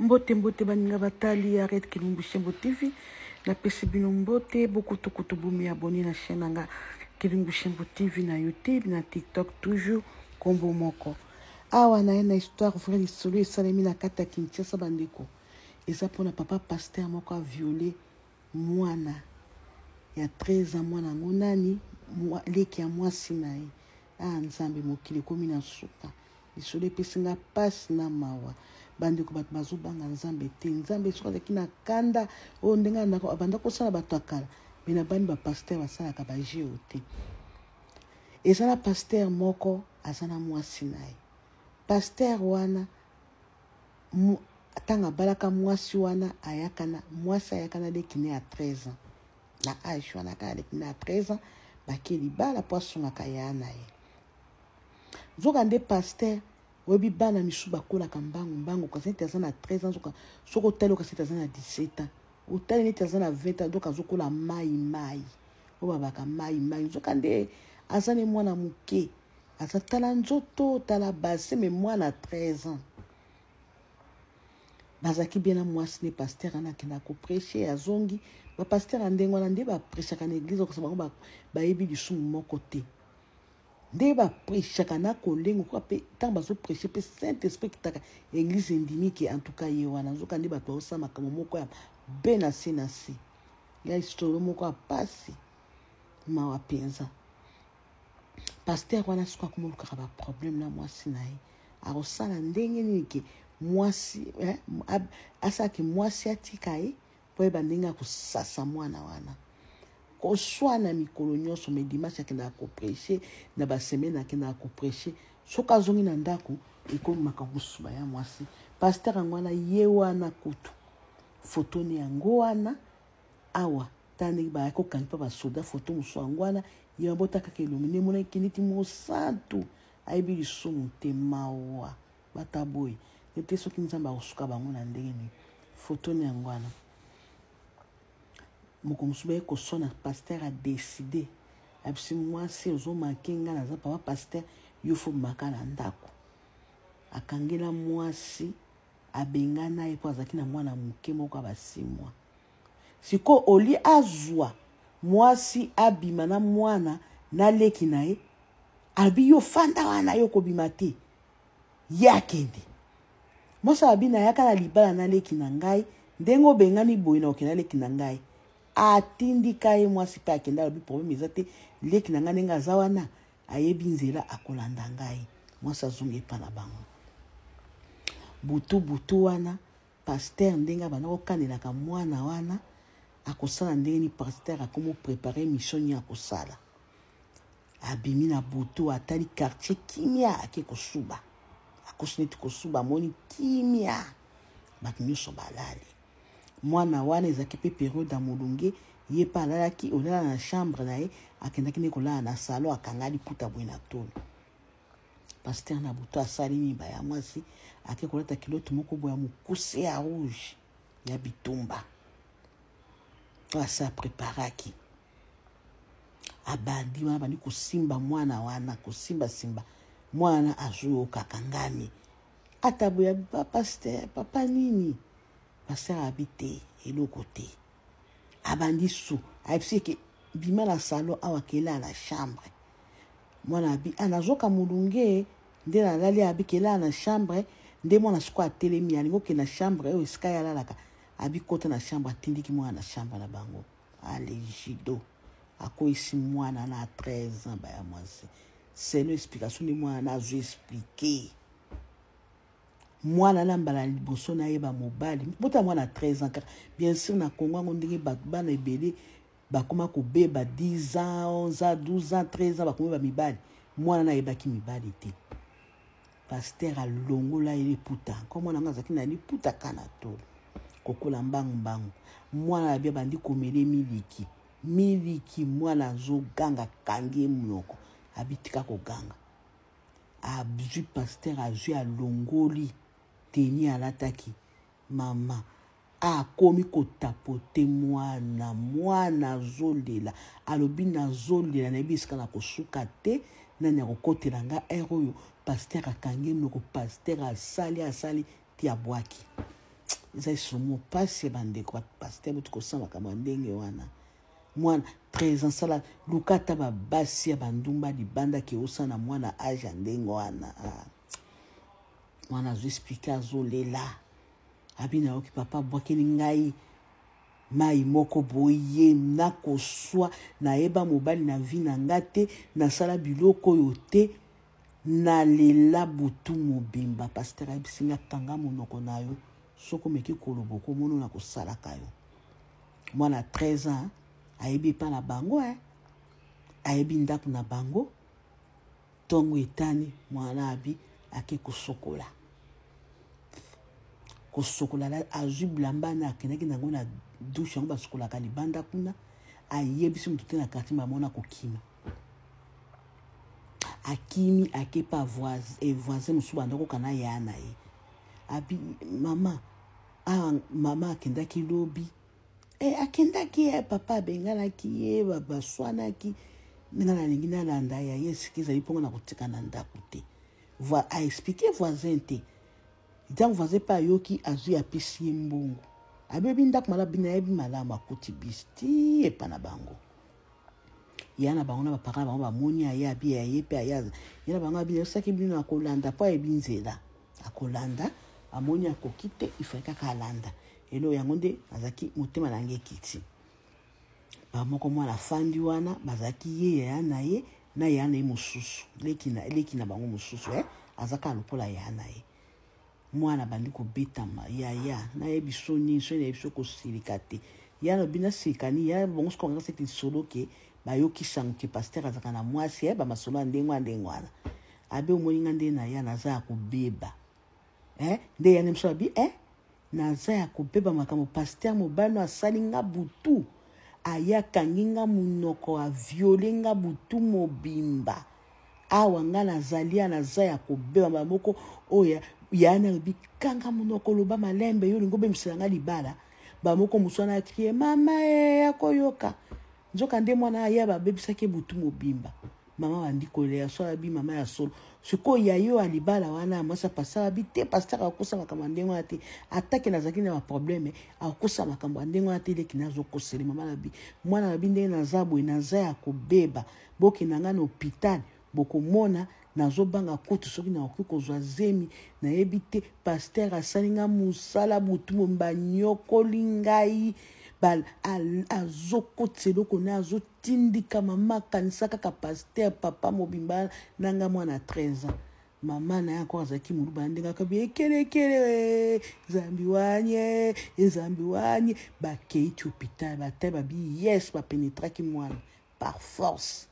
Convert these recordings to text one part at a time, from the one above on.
Mbote mbote baninga batali arrête Kilumbu Shembo TV na pesi bino mbote beaucoup to bumi abonné na chaîne nga Kilumbu Shembo TV na YouTube na TikTok toujours kombo moko awa na histoire vrai lisolo esalemi na kata Kinshasa bandeko eza pona papa pasteur moko a violé mwana ya 13 ans mwana ngonani leki ya mwasi na ye nzambe mokili komi na suka lisolo epesinga pasi na mawa bandeko bato bazobanga nzambe te nzambe soki azalaki na kanda oyo ndenge banda kosala bato akala me na bani bapaster basalaka bageo te eza na paster moko aza na mwasi na ye paster wana ntango abalaka mwasi wana mwasi ayakana leki ne ya 13 ans na age wana kaka leki ne ya 13 ans bake libala po asungaka ya na ye zoka nde paster oyebi bana misu bakolaka mbangu kasi neti aza na 13 ans soki otali okasi neti aza na 17 ans otali neti aza na 20 ans donc azokola mai oyo babaka mai zoka nde aza ne mwana moke aza tala nzoto tala base me mwana 13 ans bazalaki bien na mwasi ne paster wana akenda kopreche azongi bapaster ya ndenge wana nde baprechaka na eglize okasa bango bayebi lisumu moko te nde baprechaka na kolengo kwa pe ntango bazopreche mpe saint esprit kitaka eglize endimiki en tout cas ye wana nzoka nde bato baosala makambo moko ya be na se ya histoire moko ya pasi mawa mpenza paster wana soki akomolukaka baproblème na mwasi na ye akosala ndenge nini ke mwasi asalaki mwasi atika ye po yeba ndenge akosasa mwana wana koswana mikolo nyonso me dimanche akendaka kopreche na basemaine akendaka kopreche soki azongi na ndako ekomaka kosuba ya mwasi paster yango wana ye wana kutu fotoni yango wana awa tandeki bayaki kokangi mpa basoda foto mosu yango wana ye mabota kaka elongi nde monaki neti mosantu ayebi lisumu te mawa bataboyi ete soki nzambe akosuka bango na ndenge nini fotoni yango wana moko mosu baye kosona paster adeside abisi mwasi ozomake nga naza papa paster yo fo maka na ndako akangela mwasi abengana ye po azalaki na mwana moke moko abasimwa siko oli azwa mwasi abima na mwana na leki na ye abi yo fanda wana yo kobima te ye akende mwasi abi na yaka na libala na leki na ngai ndenge obengani boye na okenda leki na ngai atindika ye mwasi mpe akenda alobi problème eza te leki na ngai ndenge aza wana ayebi nzela akolanda ngai mwasi azongi epa na bango butu wana paster ndenge abanda kokanelaka mwana wana akosala ndenge ni paster akomo prépare mission ni akosala abimi na butu atali quartier kimia ake kosuba akosi neti kosuba amoni kimia bato nyonso balali mwana wana ezalaki mpe periode ya molunge ye mpe alalaki olala na chambre na ye akendaki nde kolala na salon akanga liputa boye na tolo paster na butu asali miba ya mwasi ake kolata kilote moko boye ya mokuse ya rouge ya bitumba asa preparaki abandi wana bandi kosimba mwana wana kosimbasimba mwana azoyokaka ngani ata boya paster papa nini paster abi te eloko te abandi su ayebisi eke bima na salon awa kelaa na chambre mwana abi anazoka molunge nde nalali abi kelaa na chambre nde mwana siko atelemi alingi okende na chambre oyo esika ye alalaka abi kota na chambre atindiki mwana na chambre na bango alegido akoyisi mwana na 13 ans baya mwasi selo explication nde mwana na azo explike mwana na mbala liboso na ye bamobali bota mwana 13 ans kaka bien sûr na Congo yango ndenge bana ebele bakoma kobeba 10 ans 11 ans 12 ans 13 ans bakoma bamibali mwana na yebaki mibali te paster alongola ye liputa ko mwana ngo azalaki na liputa kana tolo kokola mbangu mwana abia bandi komele miliki mwana azoganga kangi monoko abitika koganga abui paster azwi alongoli teni alataki mama akomi kotapote mwana azolela alobi nazolela nayebi esika na kosuka te nani akokotela nga ere oyo paster akangi monoko paster asali ti abwaki eza isomo pasi bandeko pasteur butu kosala makambo ndenge wana mwana 13 ans sala lukata babasi ya bandumba libanda ke osana mwana age ya ndenge wana mwana azoexplike azolela abina oki papa bwakeli ngai mai moko boye nakoswa nayeba mobali na vi na nga te nasala biloko oyo te nalela butu mobimba pasteur ayebisinga kanga monoko na yo soko meki koloba okomona na kosalaka yo mwana 13 ans ayebi epa na bango ayebi ndako na bango ntongo etani mwana abi ake kosokola azwi bilamba na akendaki nango na dushe yango basokolaka libanda kuna ayebisi motu te na quartier bamona kokima akimi akepa voisin mosusu bandako kana ya na ye abi mama akendaki lobi akendaki papa abenganaki ye baswanaki nga nalingi nalanda ya ye siki ezali mpongo na kotika na ndako te aexplike voisin te ntango voisin mpe ayoki azwi apesi ye mbongo abebi ndako malamu bino ayebi malamu akuti bisi ti epa na bango ya na bango na bapaka na bango bamoni aye abi aye mpe aye ya na bango abi osaki bino akolanda mpo ayebi nzela akolanda amoni akoki te ifai kaka alanda elo yango nde azalaki motema na nge ekiti bamoko mwana fandi wana bazalaki ye ya na ye na ya na ye mosusu leki na bango mosusu azaka lokola ya na ye mwana bandi kobetama ya nayebi so nini so nayebi so kosilika te ya lobi nasikani ya bongo sokongaka seki lisolo ke bayokisango ke pasteur azalaka na mwasi bamasolo ya ndenge wana abe omoninga nde na ya naza ya kobeba nde ya nemso abi naza ya kobeba makambo pasteur mobali asali nga butu ayakangi nga munoko aviole nga butu mobimba awa nga nazali naza ya kobeba maboko oya yana bikanga munoko loba malembe yo lingo bemisela nga libala bamoko muswana akrie mama akoyoka nzoka nde mwana aya babebisaki butu mobimba mama bandi kolea so abi mama ya solo siko ya yo alibala wana mwasa pasala bi te pasteur akosa makambo ndengo ate atake nazaki na problème akosa makambo ndengo ate leki nazo kosele mama nabi mwana nabi ndenge nazabwe naza ya kobeba boki nanga na hôpital bokomona nazobanga kutu soki na oki kozwa zemi nayebi te pasteur asalinga musala butu momba nyokoli ngai azokoteloko na azotindika mama kanisa kaka pasteur papa mobimba nanga mwana 13 ans mama na yako azaki muluba ndenga kabi ekelekele zambi wanye bakeiti hôpital batai babi yes bapenetraki mwana par force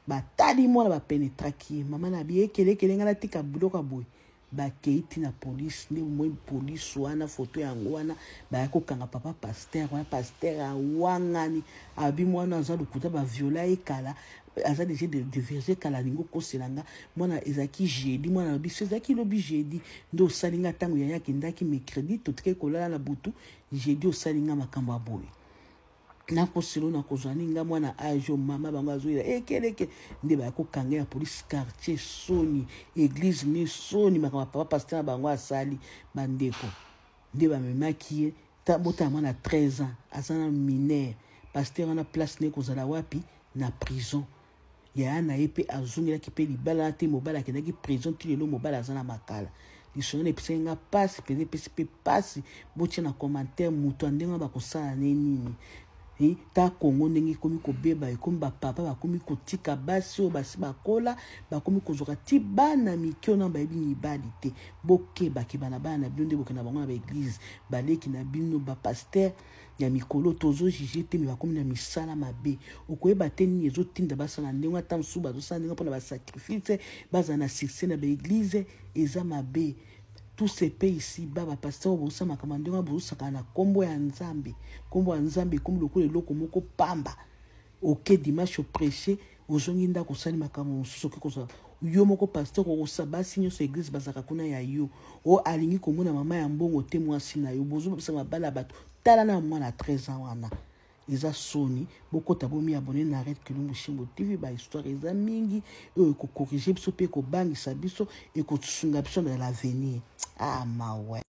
batali mwana bapenetraki mama na bi ekelekele nga natika biloko boye bakeiti na police nde moi police wana foto yango wana bayakokanga papa pasteur awangani abi mwana aza lokuta baviola ekala aza déjà de verger kala lingo koselanga mwana ezaki jeudi mwana biso ezaki lobi jeudi ndo osalinga ntango yayaki ndaki mercredi totike kolala na butu jeudi osalinga makambo aboye nakoselo nakozwa ninga mwana ajo mama bango azoyela ekeleke nde bayakokanga ya police quartier soni église ne soni makambo papa pasteur na bango asali bandeko nde bamemaki ye botala mwana 13 ans aza na minere pasteur wana place ne kozala wapi na prison ya na ye mpe azongelaki mpe libala te mobali akendaki prison ti lelo mobali aza na makala lisono episaki nga pasi mpenza epesi mpe pasi botia na commentaire moto andenge bakosala ne nini ta Kongo ndenge komi kobeba ekomi bapapa bakomi kotika basi oyo basi bakola bakomi kozoka ti bana mikio na bayebi mibali te bokebaki bana na bino nde boke na bango na baeglise baleki na bino bapasteur ya mikolo tozojuge te me bakomi na misala mabe okoyeba te nini ezotinda basala ndenge ata mosusu bazosala ndenge mpona basacrifice bazala na succès na baeglise eza mabe tous ces pays ici baba pasteur bosa makambo ndenge bosaka na kombo ya nzambe comme lokola eloko moko pamba ok dimanche prêcher ozongi ndako osali makambo mosusu oke kozala yo moko pasteur kokosa basi nyonso église bazaka kuna ya yo o alingi komona mama ya mbongo te mwasi na yo bozobisa mabala bato tala na mwana 13 ans wana eza soni bokota bomi abonné na Red Kilumbu Shimbo TV ba histoire eza mingi oyo ko corriger biso pe ko bangisa biso e ko tsunga biso na l'avenir mawe